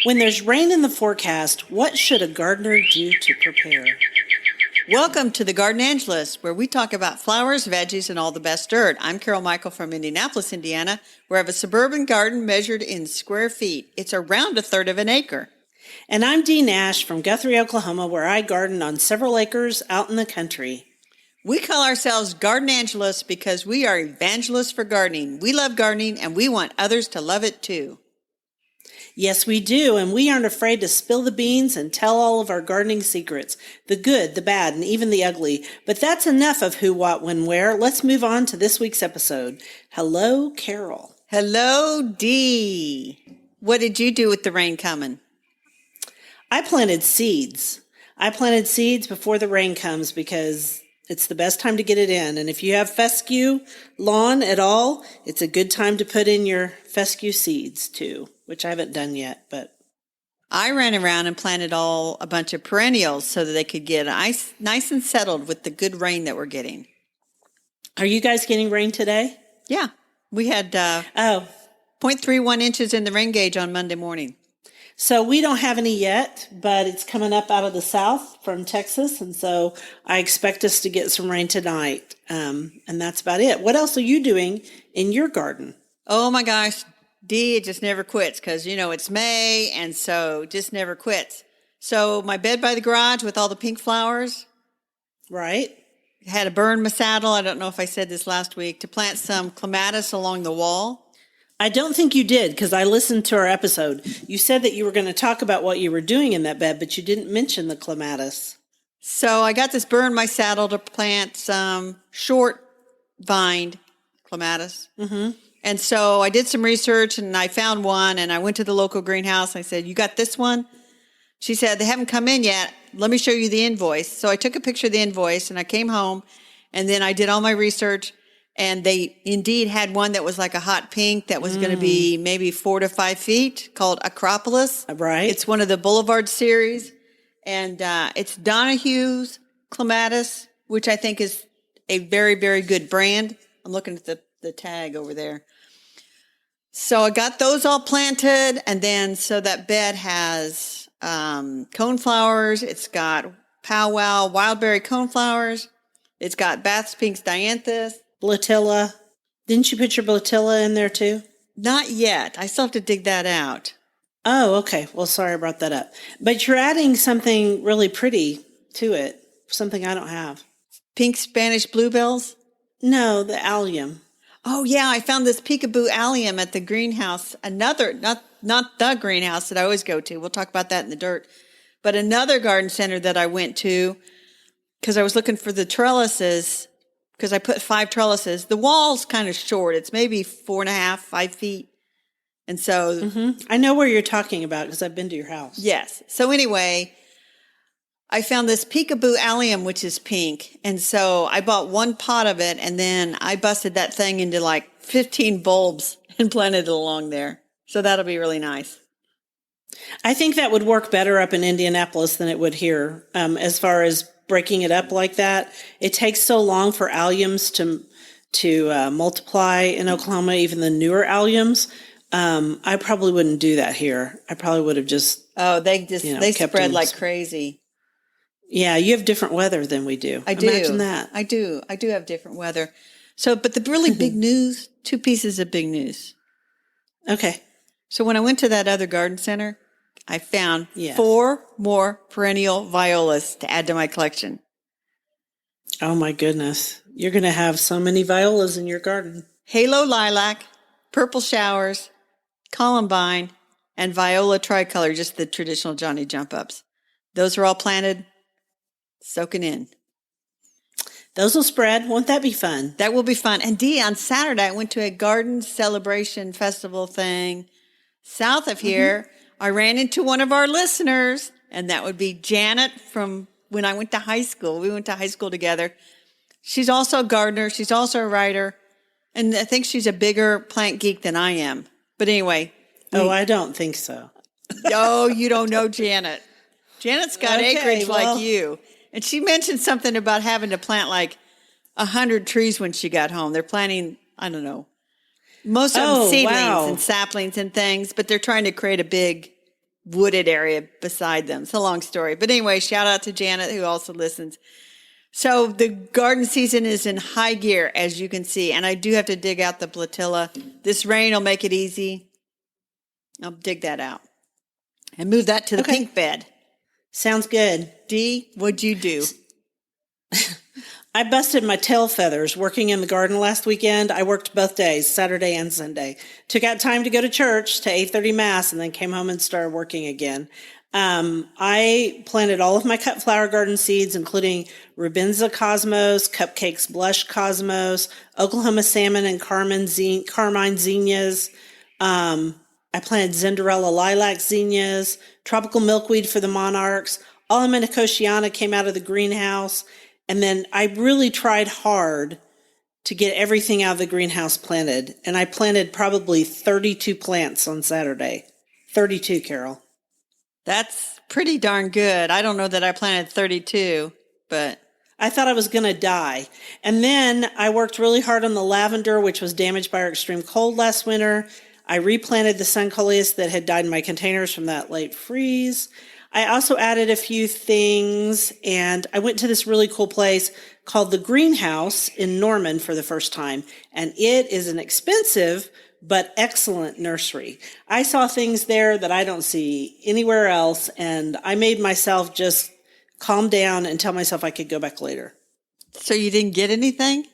When there's rain in the forecast, what should a gardener do to prepare? Welcome to the Garden Angelist, where we talk about flowers, veggies, and all the best dirt. I'm Carol Michael from Indianapolis, Indiana, where I have a suburban garden measured in square feet. It's around a third of an acre. And I'm Dee Nash from Guthrie, Oklahoma, where I garden on several acres out in the country. We call ourselves Garden Angelists because we are evangelists for gardening. We love gardening, and we want others to love it too. Yes, we do, and we aren't afraid to spill the beans and tell all of our gardening secrets, the good, the bad, and even the ugly. But that's enough of who, what, when, where. Let's move on to this week's episode. Hello, Carol. Hello, Dee. What did you do with the rain coming? I planted seeds. I planted seeds before the rain comes because it's the best time to get it in. And if you have fescue lawn at all, it's a good time to put in your fescue seeds too, which I haven't done yet, but I ran around and planted a bunch of perennials so that they could get nice and settled with the good rain that we're getting. Are you guys getting rain today? Yeah. We had 0.31 inches in the rain gauge on Monday morning. So we don't have any yet, but it's coming up out of the south from Texas, and so I expect us to get some rain tonight. And that's about it. What else are you doing in your garden? Oh my gosh, Dee, it just never quits because, it's May, and so just never quits. So my bed by the garage with all the pink flowers. Right. Had to burn my saddle, I don't know if I said this last week, to plant some clematis along the wall. I don't think you did because I listened to our episode. You said that you were going to talk about what you were doing in that bed, but you didn't mention the clematis. So I got this burn my saddle to plant some short-vined clematis. Mm-hmm. And so I did some research and I found one and I went to the local greenhouse. I said, "You got this one?" She said, "They haven't come in yet. Let me show you the invoice." So I took a picture of the invoice and I came home and then I did all my research. And they indeed had one that was like a hot pink that was going to be maybe 4 to 5 feet called Acropolis. Right. It's one of the Boulevard series. And it's Donahue's clematis, which I think is a very, very good brand. I'm looking at the tag over there. So I got those all planted. And then so that bed has coneflowers. It's got powwow wildberry coneflowers. It's got Bath's Pinks dianthus. Blatilla. Didn't you put your blatilla in there too? Not yet. I still have to dig that out. Oh, okay. Well, sorry I brought that up. But you're adding something really pretty to it, something I don't have. Pink Spanish bluebells? No, the allium. Oh, yeah. I found this peekaboo allium at the greenhouse. Another, not the greenhouse that I always go to. We'll talk about that in the dirt. But another garden center that I went to because I was looking for the trellises. Because I put 5 trellises. The wall's kind of short. It's maybe 4.5, 5 feet. And so... I know where you're talking about because I've been to your house. Yes. So anyway, I found this peekaboo allium, which is pink. And so I bought one pot of it, and then I busted that thing into like 15 bulbs and planted it along there. So that'll be really nice. I think that would work better up in Indianapolis than it would here as far as breaking it up like that. It takes so long for alliums to multiply in Oklahoma, even the newer alliums. I probably wouldn't do that here. I probably would have just they spread like crazy. Yeah, you have different weather than we do. I do. Imagine that. I do have different weather. So, but the really big news, 2 pieces of big news. Okay. So when I went to that other garden center, I found 4 more perennial violas to add to my collection. Oh my goodness. You're going to have so many violas in your garden. Halo lilac, purple showers, columbine, and viola tricolor, just the traditional Johnny jump ups. Those are all planted, soaking in. Those will spread. Won't that be fun? That will be fun. And Dee, on Saturday, I went to a garden celebration festival thing south of here. I ran into one of our listeners, and that would be Janet from when I went to high school. We went to high school together. She's also a gardener. She's also a writer. And I think she's a bigger plant geek than I am. But anyway. I don't think so. Oh, you don't know Janet. Janet's got acreage like you. And she mentioned something about having to plant like 100 trees when she got home. They're planting, I don't know, most of them seedlings and saplings and things, but they're trying to create a big wooded area beside them. It's a long story. But anyway, shout out to Janet, who also listens. So the garden season is in high gear, as you can see. And I do have to dig out the platilla. This rain will make it easy. I'll dig that out and move that to the pink bed. Sounds good. Dee, what'd you do? I busted my tail feathers working in the garden last weekend. I worked both days, Saturday and Sunday. Took out time to go to church to 8:30 Mass and then came home and started working again. I planted all of my cut flower garden seeds, including Rubenza Cosmos, Cupcakes Blush Cosmos, Oklahoma Salmon and Carmine Zinnias. I planted Zinderella Lilac Zinnias, Tropical Milkweed for the Monarchs. Almenicotiana came out of the greenhouse. And then I really tried hard to get everything out of the greenhouse planted. And I planted probably 32 plants on Saturday. 32, Carol. That's pretty darn good. I don't know that I planted 32, but I thought I was going to die. And then I worked really hard on the lavender, which was damaged by our extreme cold last winter. I replanted the Suncoleus that had died in my containers from that late freeze. I also added a few things, and I went to this really cool place called the Greenhouse in Norman for the first time. And it is an expensive but excellent nursery. I saw things there that I don't see anywhere else, and I made myself just calm down and tell myself I could go back later. So you didn't get anything?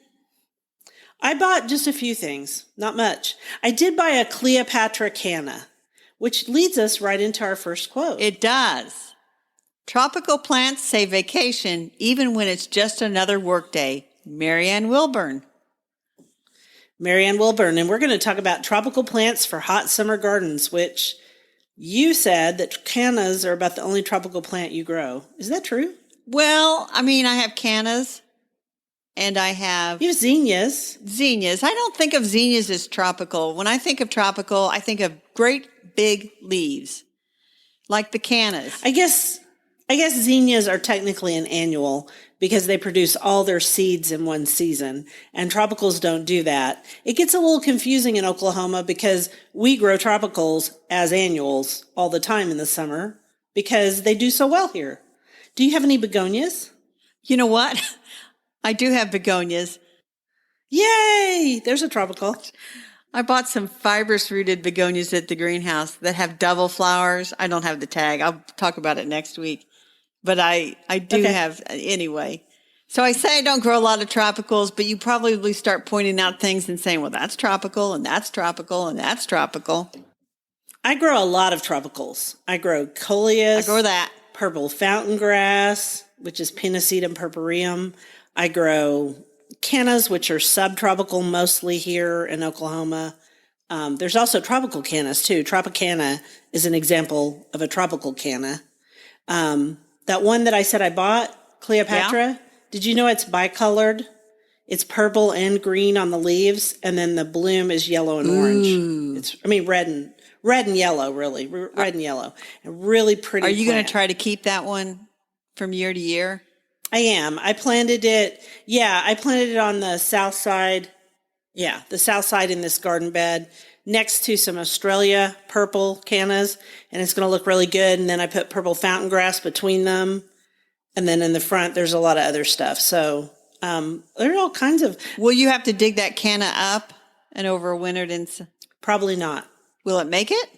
I bought just a few things, not much. I did buy a Cleopatra canna, which leads us right into our first quote. It does. Tropical plants say vacation even when it's just another workday. Marianne Willburn. Marianne Willburn, and we're going to talk about tropical plants for hot summer gardens, which you said that cannas are about the only tropical plant you grow. Is that true? Well, I mean, I have cannas and I have... You have zinnias. Zinnias. I don't think of zinnias as tropical. When I think of tropical, I think of great big leaves, like the cannas. I guess zinnias are technically an annual because they produce all their seeds in one season, and tropicals don't do that. It gets a little confusing in Oklahoma because we grow tropicals as annuals all the time in the summer because they do so well here. Do you have any begonias? You know what? I do have begonias. Yay! There's a tropical. I bought some fibrous rooted begonias at the greenhouse that have double flowers. I don't have the tag. I'll talk about it next week. But I do have anyway. So I say I don't grow a lot of tropicals, but you probably start pointing out things and saying, well, that's tropical and that's tropical and that's tropical. I grow a lot of tropicals. I grow coleus. I grow that. Purple fountain grass, which is Pinacetum purpureum. I grow cannas, which are subtropical mostly here in Oklahoma. There's also tropical cannas too. Tropicana is an example of a tropical canna. That one that I said I bought, Cleopatra, did you know it's bicolored? It's purple and green on the leaves, and then the bloom is yellow and orange. It's red and yellow, really. Red and yellow. A really pretty Are you plant. going to try to keep that one from year to year? I am. I planted it. Yeah, I planted it on the south side. Yeah, the south side in this garden bed next to some Australia purple cannas, and it's going to look really good. And then I put purple fountain grass between them. And then in the front, there's a lot of other stuff. So there are all kinds of... Will you have to dig that canna up and overwintered in? Probably not. Will it make it?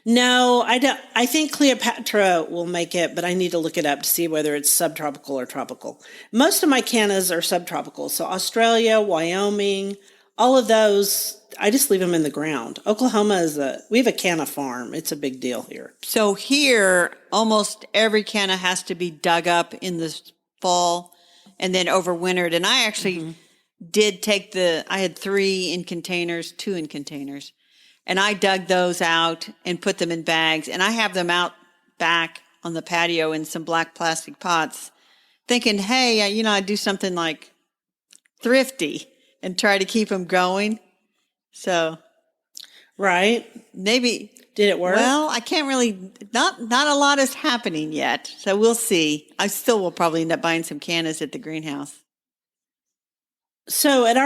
No, I don't. I think Cleopatra will make it, but I need to look it up to see whether it's subtropical or tropical. Most of my cannas are subtropical. So Australia, Wyoming, all of those, I just leave them in the ground. Oklahoma we have a canna farm. It's a big deal here. So here, almost every canna has to be dug up in the fall and then overwintered. And I actually did take I had 3 in containers, 2 in containers. And I dug those out and put them in bags. And I have them out back on the patio in some black plastic pots, thinking, hey, I'd do something like thrifty and try to keep them going. So, right? Maybe. Did it work? Well, I can't really, not a lot is happening yet. So we'll see. I still will probably end up buying some cannas at the greenhouse. So in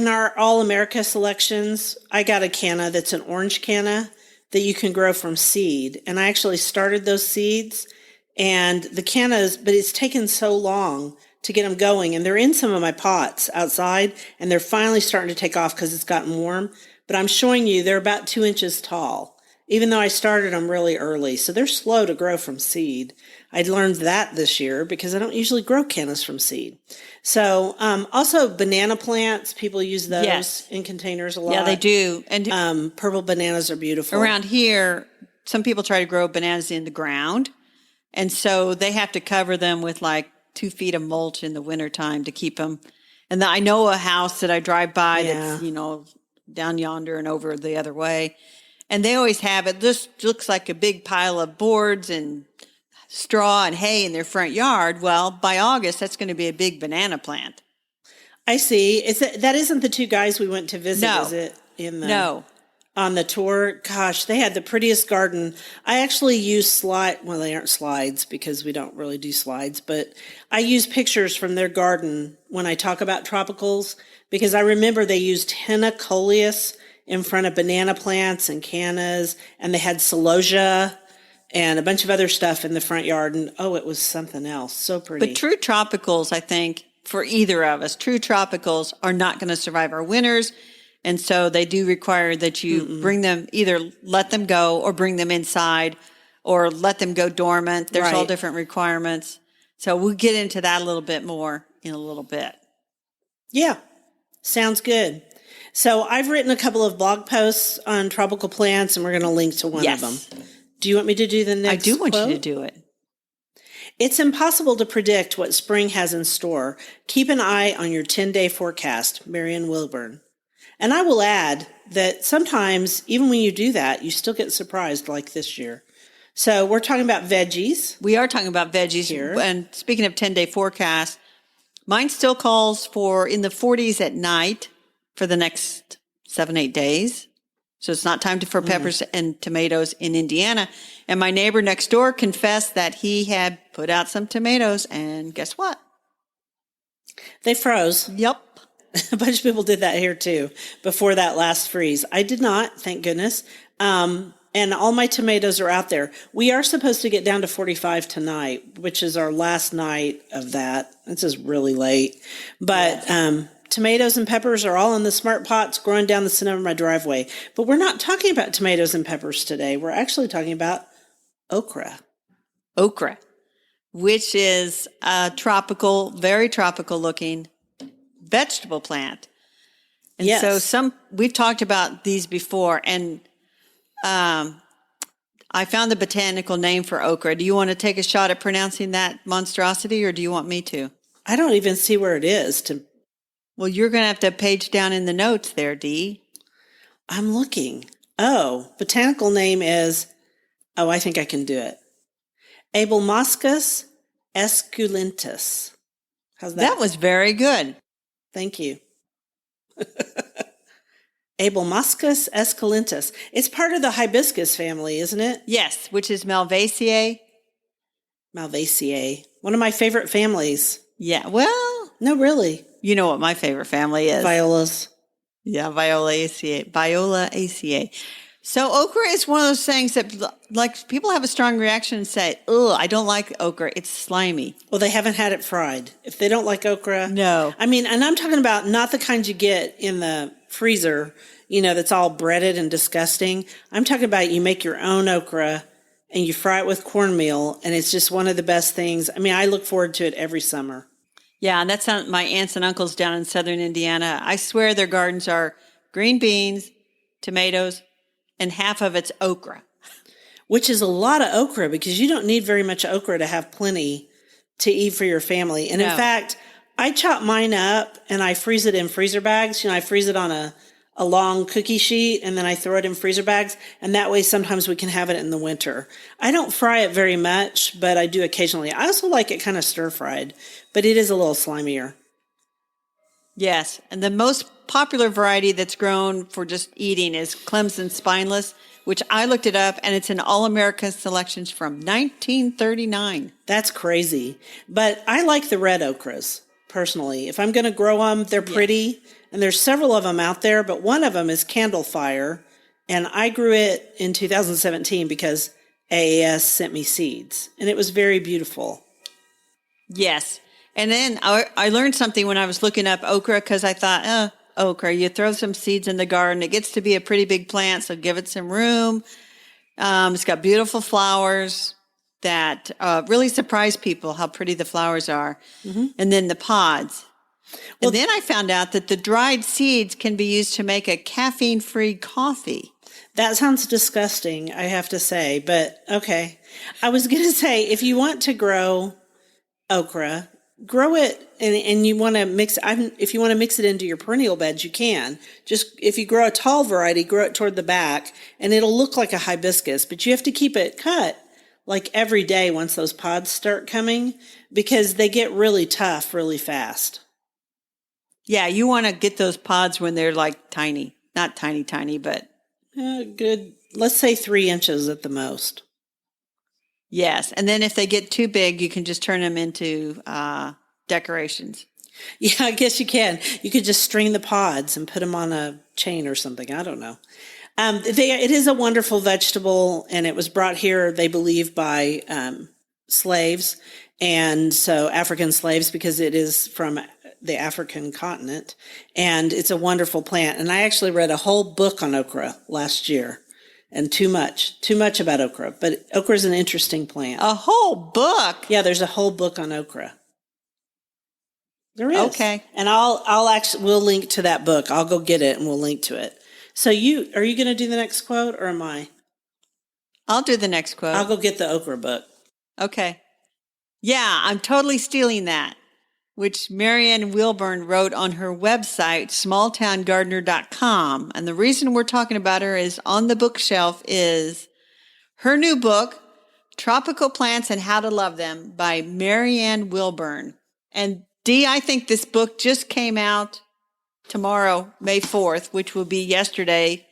our All America selections, I got a canna that's an orange canna that you can grow from seed. And I actually started those seeds and the cannas, but it's taken so long to get them going. And they're in some of my pots outside and they're finally starting to take off because it's gotten warm. But I'm showing you they're about 2 inches tall, even though I started them really early. So they're slow to grow from seed. I learned that this year because I don't usually grow cannas from seed. So also banana plants, people use those Yes. in containers a lot. Yeah, they do. And Purple bananas are beautiful. around here, some people try to grow bananas in the ground. And so they have to cover them with like 2 feet of mulch in the wintertime to keep them. And I know a house that I drive by that's, down yonder and over the other way. And they always have it. This looks like a big pile of boards and straw and hay in their front yard. Well, by August, that's going to be a big banana plant. I see. That isn't the 2 guys we went to visit, No. is it? No. On the tour. Gosh, they had the prettiest garden. I actually use well, they aren't slides because we don't really do slides, but I use pictures from their garden when I talk about tropicals because I remember they used henna coleus in front of banana plants and cannas, and they had celosia and a bunch of other stuff in the front yard. And it was something else. So pretty. But true tropicals, I think, for either of us, true tropicals are not going to survive our winters. And so they do require that you bring them, either let them go or bring them inside or let them go dormant. There's all different requirements. So we'll get into that a little bit more in a little bit. Yeah, sounds good. So I've written a couple of blog posts on tropical plants, and we're going to link to one of them. Do you want me to do the next I do want quote? you to do it. It's impossible to predict what spring has in store. Keep an eye on your 10-day forecast, Marianne Willburn. And I will add that sometimes, even when you do that, you still get surprised like this year. So we're talking about veggies. We are talking about veggies here. And speaking of 10-day forecast, mine still calls for in the 40s at night for the next 7-8 days. So it's not time for peppers and tomatoes in Indiana. And my neighbor next door confessed that he had put out some tomatoes, and guess what? They froze. Yep. A bunch of people did that here too before that last freeze. I did not, thank goodness. And all my tomatoes are out there. We are supposed to get down to 45 tonight, which is our last night of that. This is really late. But tomatoes and peppers are all in the smart pots growing down the center of my driveway. But we're not talking about tomatoes and peppers today. We're actually talking about okra. Okra, which is a tropical, very tropical looking vegetable plant. And so we've talked about these before, and I found the botanical name for okra. Do you want to take a shot at pronouncing that monstrosity, or do you want me to? I don't even see where it is. Well, you're going to have to page down in the notes there, Dee. I'm looking. Botanical name is, I think I can do it. Abelmoschus esculentus. How's that? That was very good. Thank you. Abelmoschus esculentus. It's part of the hibiscus family, isn't it? Yes, which is Malvaceae. Malvaceae. One of my favorite families. Yeah, well, No, really. you know what my favorite family is. Violas. Yeah, Violaceae. Violaceae. So okra is one of those things that, like, people have a strong reaction and say, "Ugh, I don't like okra. It's slimy." Well, they haven't had it fried. If they don't like okra. No. I mean, and I'm talking about not the kind you get in the freezer, that's all breaded and disgusting. I'm talking about you make your own okra and you fry it with cornmeal, and it's just one of the best things. I mean, I look forward to it every summer. Yeah, and that's my aunts and uncles down in southern Indiana. I swear their gardens are green beans, tomatoes, and half of it's okra. Which is a lot of okra because you don't need very much okra to have plenty to eat for your family. And in fact, I chop mine up and I freeze it in freezer bags. I freeze it on a long cookie sheet and then I throw it in freezer bags. And that way sometimes we can have it in the winter. I don't fry it very much, but I do occasionally. I also like it kind of stir fried, but it is a little slimier. Yes, and the most popular variety that's grown for just eating is Clemson Spineless, which I looked it up, and it's in All-America selections from 1939. That's crazy. But I like the red okras, personally. If I'm going to grow them, they're pretty, and there's several of them out there, but one of them is Candlefire, And I grew it in 2017 because AAS sent me seeds, and it was very beautiful. Yes. And then I learned something when I was looking up okra because I thought, okra, you throw some seeds in the garden. It gets to be a pretty big plant, so give it some room. It's got beautiful flowers that really surprise people how pretty the flowers are. Mm-hmm. And then the pods. Well, and then I found out that the dried seeds can be used to make a caffeine-free coffee. That sounds disgusting, I have to say, but okay. I was going to say, if you want to grow okra, grow it, and you want to mix. If you want to mix it into your perennial beds, you can. Just if you grow a tall variety, grow it toward the back, and it'll look like a hibiscus. But you have to keep it cut like every day once those pods start coming, because they get really tough really fast. Yeah, you want to get those pods when they're like tiny, not tiny, tiny, but good. Let's say 3 inches at the most. Yes. And then if they get too big, you can just turn them into decorations. Yeah, I guess you can. You could just string the pods and put them on a chain or something. I don't know. It is a wonderful vegetable, and it was brought here, they believe, by slaves, and so African slaves, because it is from the African continent, and it's a wonderful plant. And I actually read a whole book on okra last year. And too much about okra. But okra is an interesting plant. A whole book? Yeah, there's a whole book on okra. There is. Okay. And we'll link to that book. I'll go get it and we'll link to it. So are you going to do the next quote, or am I? I'll do the next quote. I'll go get the okra book. Okay. Yeah, I'm totally stealing that, which Marianne Willburn wrote on her website, smalltowngardener.com. And the reason we're talking about her is on the bookshelf is her new book, Tropical Plants and How to Love Them by Marianne Willburn. And Dee, I think this book just came out tomorrow, May 4th, which will be yesterday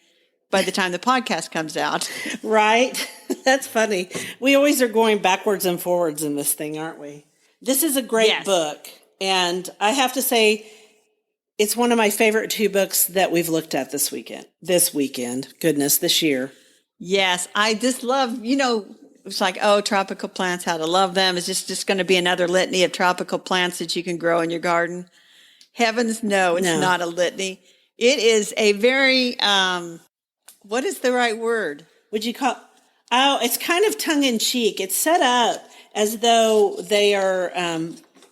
by the time the podcast comes out. Right? That's funny. We always are going backwards and forwards in this thing, aren't we? This is a great book. And I have to say, it's one of my favorite 2 books that we've looked at this weekend. This year. Yes, I just love, it's like, tropical plants, how to love them. It's just going to be another litany of tropical plants that you can grow in your garden. Heavens, no, it's not a litany. It is a very, what is the right word? Would you call, it's kind of tongue-in-cheek. It's set up as though they are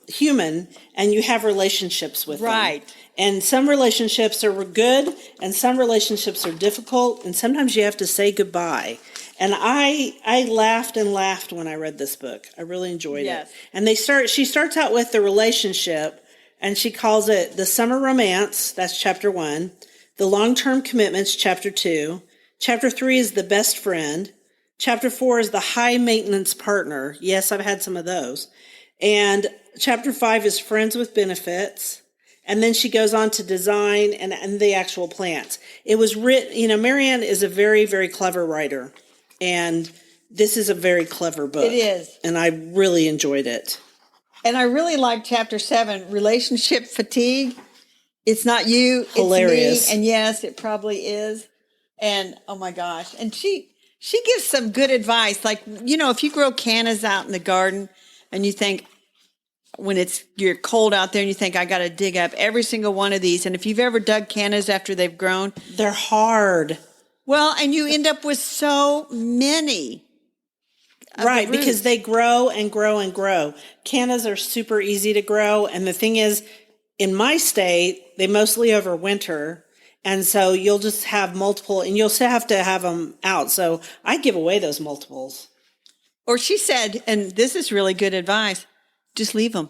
human and you have relationships with them. Right. And some relationships are good and some relationships are difficult, and sometimes you have to say goodbye. And I laughed and laughed when I read this book. I really enjoyed it. And she starts out with the relationship, and she calls it the summer romance, that's chapter 1, the long-term commitments, chapter 2, chapter 3 is the best friend, chapter 4 is the high-maintenance partner. Yes, I've had some of those. And chapter 5 is friends with benefits. And then she goes on to design and the actual plants. It was written, Marianne is a very, very clever writer. And this is a very clever book. It is. And I really enjoyed it. And I really like chapter 7, relationship fatigue. It's not you, Hilarious. It's me. And yes, it probably is. And oh my gosh. And she gives some good advice. Like, if you grow cannas out in the garden and you think, when you're cold out there and you think, I got to dig up every single one of these. And if you've ever dug cannas after they've grown, they're hard. Well, and you end up with so many. Right, because they grow and grow and grow. Cannas are super easy to grow. And the thing is, in my state, they mostly overwinter. And so you'll just have multiple, and you'll still have to have them out. So I give away those multiples. Or she said, and this is really good advice, just leave them.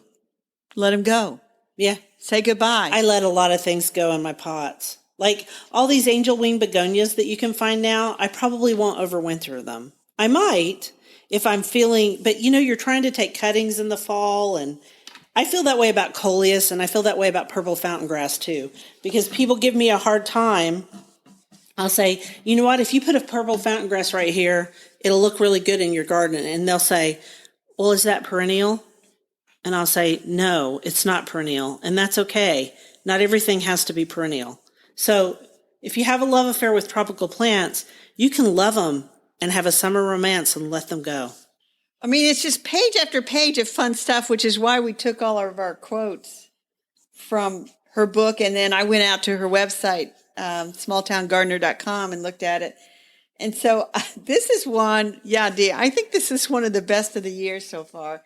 Let them go. Yeah. Say goodbye. I let a lot of things go in my pots. Like all these angel wing begonias that you can find now, I probably won't overwinter them. I might if I'm feeling, but you're trying to take cuttings in the fall, and I feel that way about coleus, and I feel that way about purple fountain grass too, because people give me a hard time. I'll say, you know what, if you put a purple fountain grass right here, it'll look really good in your garden. And they'll say, well, is that perennial? And I'll say, no, it's not perennial. And that's okay. Not everything has to be perennial. So If you have a love affair with tropical plants, you can love them and have a summer romance and let them go. I mean, it's just page after page of fun stuff, which is why we took all of our quotes from her book. And then I went out to her website, smalltowngardener.com, and looked at it. And so this is one, Dee, I think this is one of the best of the year so far.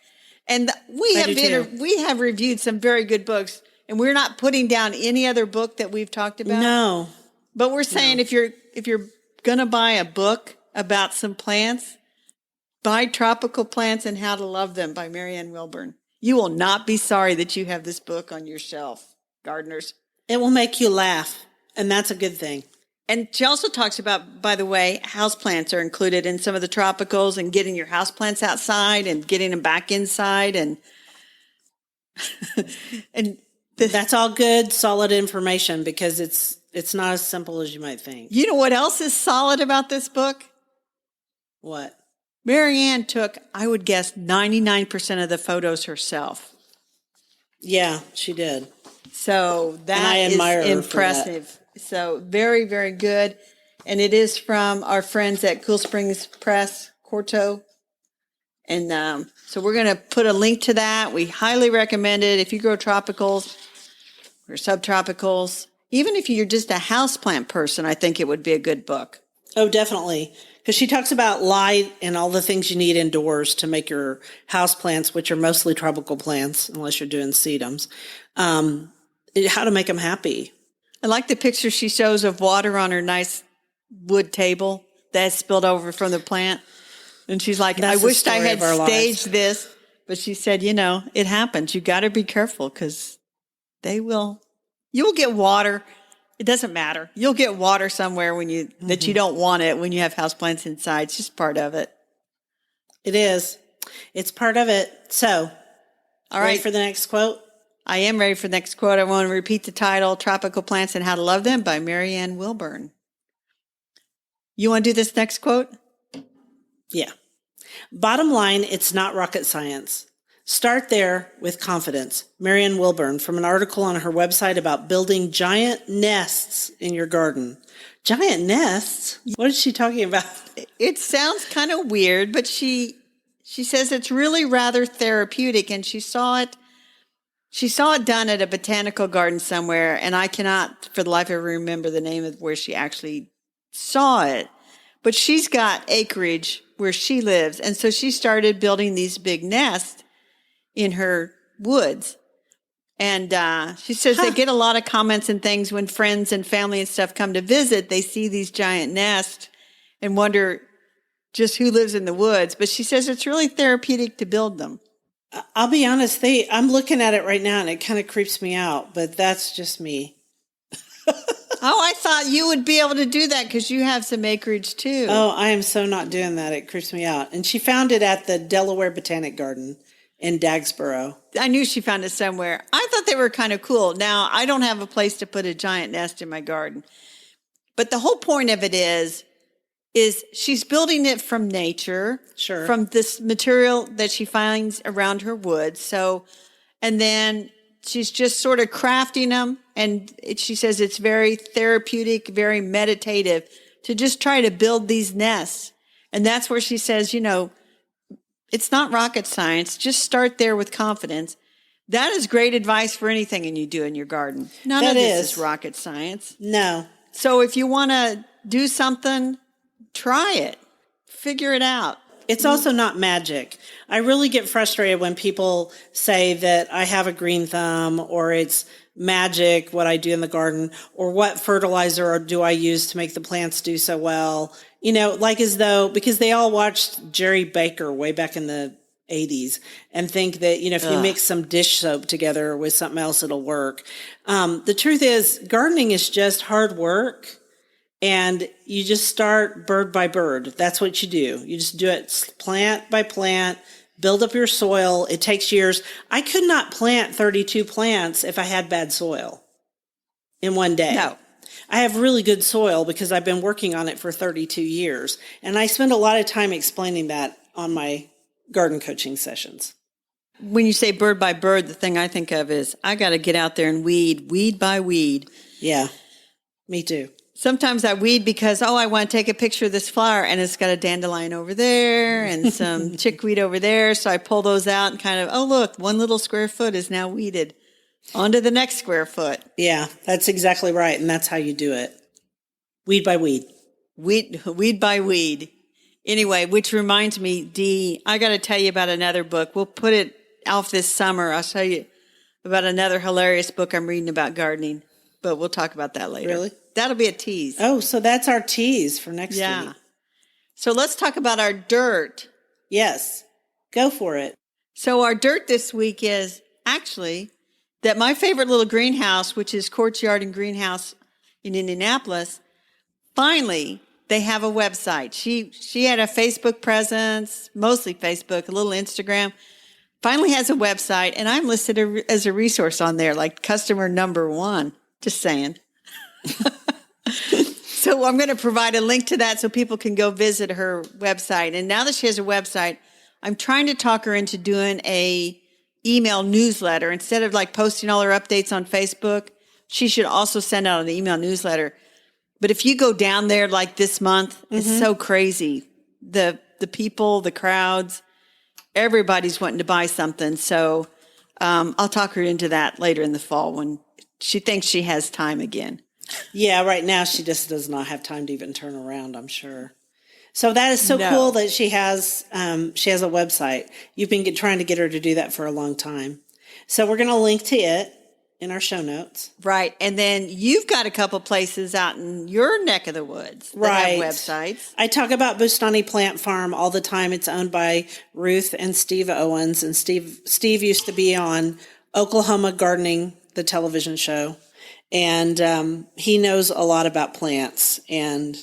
And we have reviewed some very good books, and we're not putting down any other book that we've talked about. No. But we're saying if you're going to buy a book about some plants, buy Tropical Plants and How to Love Them by Marianne Willburn. You will not be sorry that you have this book on your shelf, gardeners. It will make you laugh, and that's a good thing. And she also talks about, by the way, houseplants are included in some of the tropicals, and getting your houseplants outside and getting them back inside. And that's all good, solid information, because it's not as simple as you might think. You know what else is solid about this book? What? Marianne took, I would guess, 99% of the photos herself. Yeah, she did. So that is impressive. So very, very good. And it is from our friends at Cool Springs Press, Quarto. And so we're going to put a link to that. We highly recommend it. If you grow tropicals or subtropicals, even if you're just a houseplant person, I think it would be a good book. Oh, definitely. Because she talks about light and all the things you need indoors to make your houseplants, which are mostly tropical plants, unless you're doing sedums, how to make them happy. I like the picture she shows of water on her nice wood table that's spilled over from the plant. And she's like, I wished I had staged this. But she said, it happens. You got to be careful because you'll get water. It doesn't matter. You'll get water somewhere that you don't want it when you have houseplants inside. It's just part of it. It is. It's part of it. So, all right. Ready for the next quote? I am ready for the next quote. I want to repeat the title, Tropical Plants and How to Love Them by Marianne Willburn. You want to do this next quote? Yeah. Bottom line, it's not rocket science. Start there with confidence. Marianne Willburn, from an article on her website about building giant nests in your garden. Giant nests? What is she talking about? It sounds kind of weird, but she says it's really rather therapeutic, and she saw it done at a botanical garden somewhere, and I cannot for the life of me remember the name of where she actually saw it. But she's got acreage where she lives, and so she started building these big nests in her woods. And she says they get a lot of comments and things when friends and family and stuff come to visit. They see these giant nests and wonder just who lives in the woods. But she says it's really therapeutic to build them. I'll be honest, I'm looking at it right now and it kind of creeps me out, but that's just me. Oh, I thought you would be able to do that because you have some acreage too. Oh, I am so not doing that. It creeps me out. And she found it at the Delaware Botanic Garden in Dagsboro. I knew she found it somewhere. I thought they were kind of cool. Now, I don't have a place to put a giant nest in my garden. But the whole point of it is she's building it from nature, sure, from this material that she finds around her woods. So, and then she's just sort of crafting them. And she says it's very therapeutic, very meditative to just try to build these nests. And that's where she says, it's not rocket science. Just start there with confidence. That is great advice for anything you do in your garden. None of this is rocket science. No. So if you want to do something, try it. Figure it out. It's also not magic. I really get frustrated when people say that I have a green thumb or it's magic what I do in the garden or what fertilizer do I use to make the plants do so well. Like as though, because they all watched Jerry Baker way back in the 80s and think that, if you mix some dish soap together with something else, it'll work. The truth is gardening is just hard work. And you just start bird by bird. That's what you do. You just do it plant by plant, build up your soil. It takes years. I could not plant 32 plants if I had bad soil in one day. No. I have really good soil because I've been working on it for 32 years. And I spend a lot of time explaining that on my garden coaching sessions. When you say bird by bird, the thing I think of is I got to get out there and weed by weed. Yeah, me too. sometimes I weed because, I want to take a picture of this flower and it's got a dandelion over there and some chickweed over there. So I pull those out and kind of, look, one little square foot is now weeded. On to the next square foot. Yeah, that's exactly right. And that's how you do it. Weed by weed. Weed by weed. Anyway, which reminds me, Dee, I got to tell you about another book. We'll put it off this summer. I'll tell you about another hilarious book I'm reading about gardening, but we'll talk about that later. Really? That'll be a tease. Oh, so that's our tease for next week. So let's talk about our dirt. Yes, go for it. So our dirt this week is actually that my favorite little greenhouse, which is Courtyard and Greenhouse in Indianapolis, finally they have a website. She had a Facebook presence, mostly Facebook, a little Instagram. Finally has a website, and I'm listed as a resource on there, like customer number 1. Just saying. So I'm going to provide a link to that so people can go visit her website. And now that she has a website, I'm trying to talk her into doing a email newsletter. Instead of like posting all her updates on Facebook, she should also send out an email newsletter. But if you go down there like this month, it's so crazy. The people, the crowds, everybody's wanting to buy something. So I'll talk her into that later in the fall when she thinks she has time again. Yeah, right now she just does not have time to even turn around, I'm sure. So that is so cool that she has a website. You've been trying to get her to do that for a long time. So we're going to link to it in our show notes. Right. And then you've got a couple places out in your neck of the woods that have websites. I talk about Bustani Plant Farm all the time. It's owned by Ruth and Steve Owens. And Steve used to be on Oklahoma Gardening, the television show. And he knows a lot about plants. And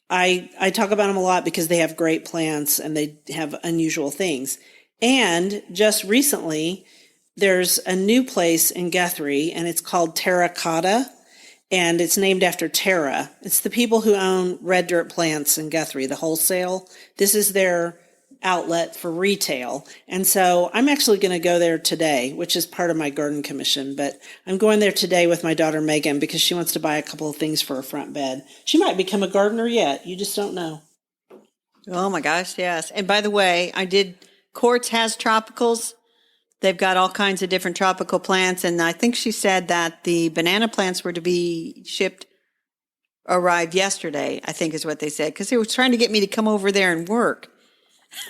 I talk about them a lot because they have great plants and they have unusual things. And just recently, there's a new place in Guthrie, and it's called Terracotta, and it's named after Terra. It's the people who own Red Dirt Plants in Guthrie, the wholesale. This is their outlet for retail. And so I'm actually going to go there today, which is part of my garden commission. But I'm going there today with my daughter Megan because she wants to buy a couple of things for her front bed. She might become a gardener yet. You just don't know. Oh my gosh, yes. And by the way, Quartz has tropicals. They've got all kinds of different tropical plants. And I think she said that the banana plants were to be arrived yesterday, I think is what they said. Because they were trying to get me to come over there and work.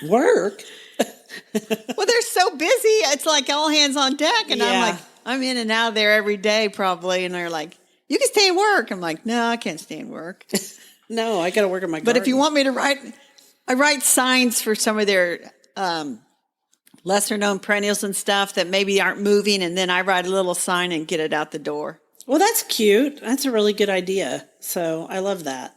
Work? Well, they're so busy. It's like all hands on deck. And I'm in and out of there every day probably. And they're like, you can stay and work. I'm like, no, I can't stay and work. No, I got to work in my garden. But if you want me to I write signs for some of their lesser known perennials and stuff that maybe aren't moving. And then I write a little sign and get it out the door. Well, that's cute. That's a really good idea. So I love that.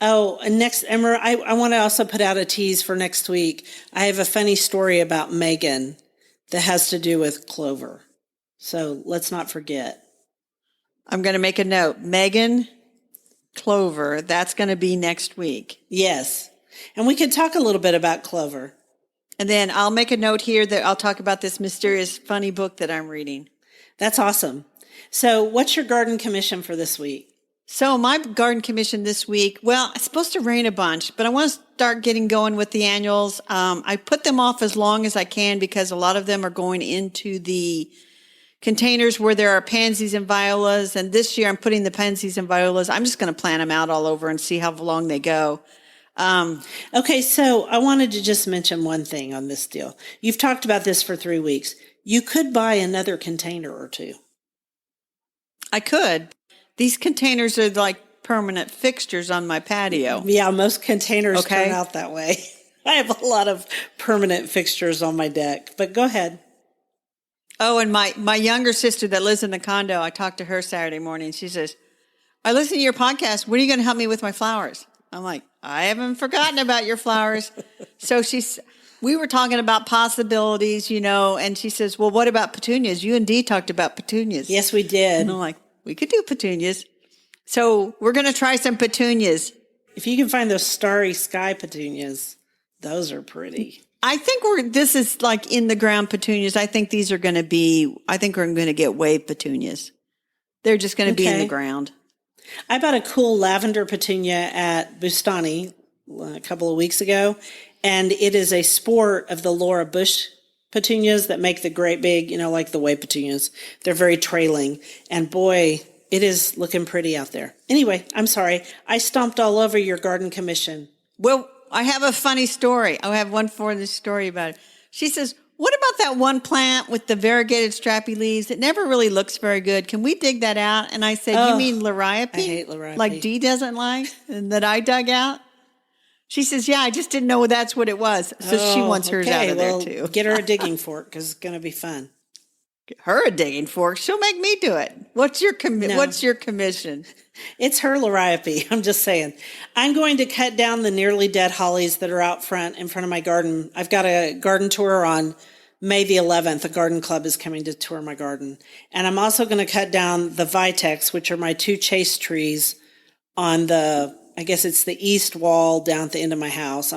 Oh, and next, Emma, I want to also put out a tease for next week. I have a funny story about Megan that has to do with clover. So let's not forget. I'm going to make a note. Megan Clover, that's going to be next week. Yes. And we could talk a little bit about clover. And then I'll make a note here that I'll talk about this mysterious, funny book that I'm reading. That's awesome. So what's your garden commission for this week? So my garden commission this week, well, it's supposed to rain a bunch, but I want to start getting going with the annuals. I put them off as long as I can because a lot of them are going into the containers where there are pansies and violas. And this year I'm putting the pansies and violas. I'm just going to plant them out all over and see how long they go. Okay, so I wanted to just mention one thing on this deal. You've talked about this for 3 weeks. You could buy another container or two. I could. These containers are like permanent fixtures on my patio. Yeah, most containers turn out that way. I have a lot of permanent fixtures on my deck, but go ahead. Oh, and my younger sister that lives in the condo, I talked to her Saturday morning. She says, I listen to your podcast. When are you going to help me with my flowers? I'm like, I haven't forgotten about your flowers. So we were talking about possibilities, and she says, well, what about petunias? You and Dee talked about petunias. Yes, we did. And I'm like, we could do petunias. So we're going to try some petunias. If you can find those starry sky petunias, those are pretty. I think this is like in the ground petunias. I think we're going to get wave petunias. They're just going to be in the ground. I bought a cool lavender petunia at Bustani a couple of weeks ago, and it is a sport of the Laura Bush petunias that make the great big, like the way petunias. They're very trailing, and boy, it is looking pretty out there. Anyway, I'm sorry. I stomped all over your garden commission. Well, I have a funny story. I have one for this story about it. She says, what about that one plant with the variegated strappy leaves? It never really looks very good. Can we dig that out? And I said, you mean liriope? I hate liriope. Like Dee doesn't like and that I dug out? She says, yeah, I just didn't know that's what it was. So she wants hers out of there too. Get her a digging fork because it's going to be fun. Get her a digging fork. She'll make me do it. What's your commission? It's her liriope. I'm just saying. I'm going to cut down the nearly dead hollies that are out front in front of my garden. I've got a garden tour on May the 11th. A garden club is coming to tour my garden. And I'm also going to cut down the vitex, which are my 2 chase trees on I guess it's the east wall down at the end of my house.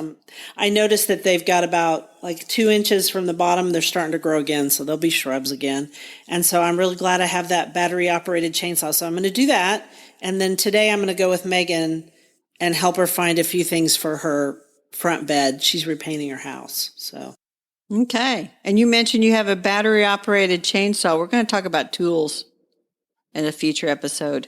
I noticed that they've got about 2 inches from the bottom. They're starting to grow again, so they'll be shrubs again. And so I'm really glad I have that battery-operated chainsaw. So I'm going to do that. And then today I'm going to go with Megan and help her find a few things for her front bed. She's repainting her house. So. Okay. And you mentioned you have a battery-operated chainsaw. We're going to talk about tools in a future episode.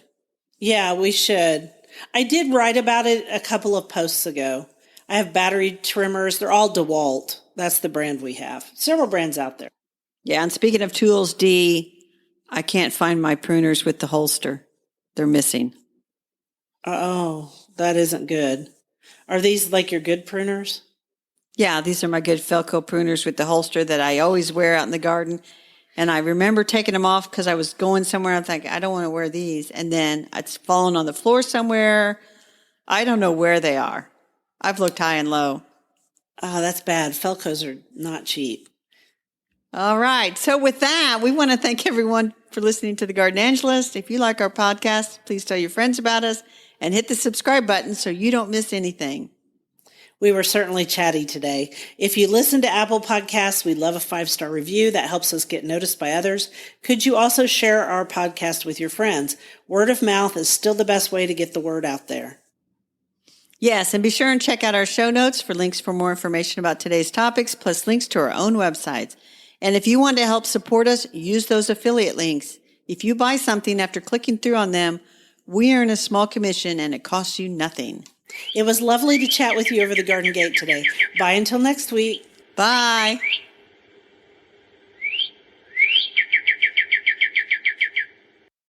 Yeah, we should. I did write about it a couple of posts ago. I have battery trimmers. They're all DeWalt. That's the brand we have. Several brands out there. Yeah, and speaking of tools, Dee, I can't find my pruners with the holster. They're missing. Oh, that isn't good. Are these like your good pruners? Yeah, these are my good Felco pruners with the holster that I always wear out in the garden. And I remember taking them off because I was going somewhere. I'm thinking, I don't want to wear these. And then it's fallen on the floor somewhere. I don't know where they are. I've looked high and low. Oh, that's bad. Felcos are not cheap. All right. So with that, we want to thank everyone for listening to The Garden Angelist. If you like our podcast, please tell your friends about us and hit the subscribe button so you don't miss anything. We were certainly chatty today. If you listen to Apple Podcasts, we'd love a 5-star review. That helps us get noticed by others. Could you also share our podcast with your friends? Word of mouth is still the best way to get the word out there. Yes, and be sure and check out our show notes for links for more information about today's topics, plus links to our own websites. And if you want to help support us, use those affiliate links. If you buy something after clicking through on them, we earn a small commission and it costs you nothing. It was lovely to chat with you over the garden gate today. Bye until next week. Bye.